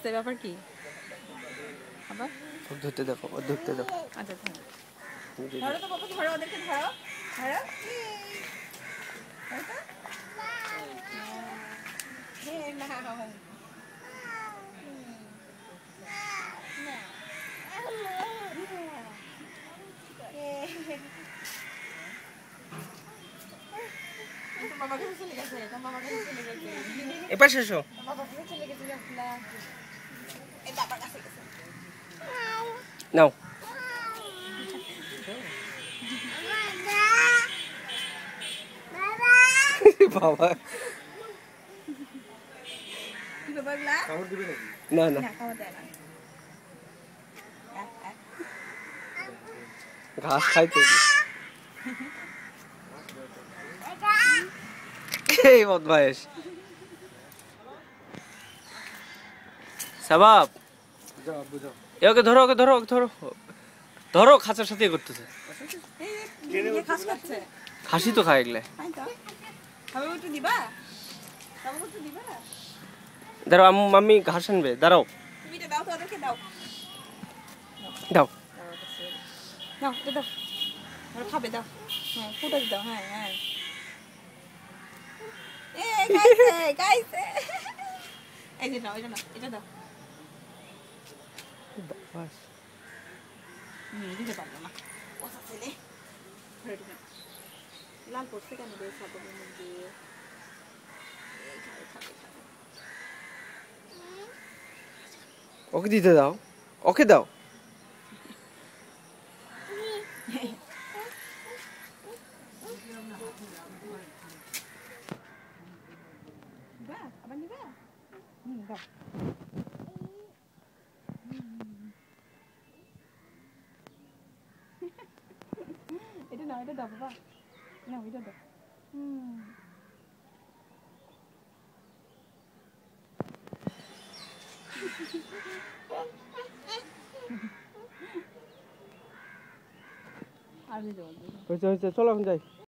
আছে ব্যাপার কি আবার ধরতে দেখো ধরতে দাও আচ্ছা ধরো তো বাবা ধরো ওদেরকে ধরো ধরো এপাশে এসো নাও বাবা না না ঘাস খাইতে এই বদমাইশ সাবাব ওকে ধরো ওকে ধরো ধরো ধরো খাঁচার সাথে করতেছে খাসি তো খায় এগুলো দাঁড়াও মাম্মি ঘাস আনবে দাঁড়াও দাও খাবে দাও হ্যাঁ ফুটা দাও হ্যাঁ হ্যাঁ এই যে নাও এটা নাও এটা দাও দিতে পারবো না ওসা ছেলে লাল পড়ছে কেন রে সাবনের মধ্যে ওকে দিতে দাও ওকে দাও আবার নিবা দাও এটা নাও এটা দাও বাবা নাও এটা দাও আর দিতে হয়েছে হয়েছে চলো এখন যাই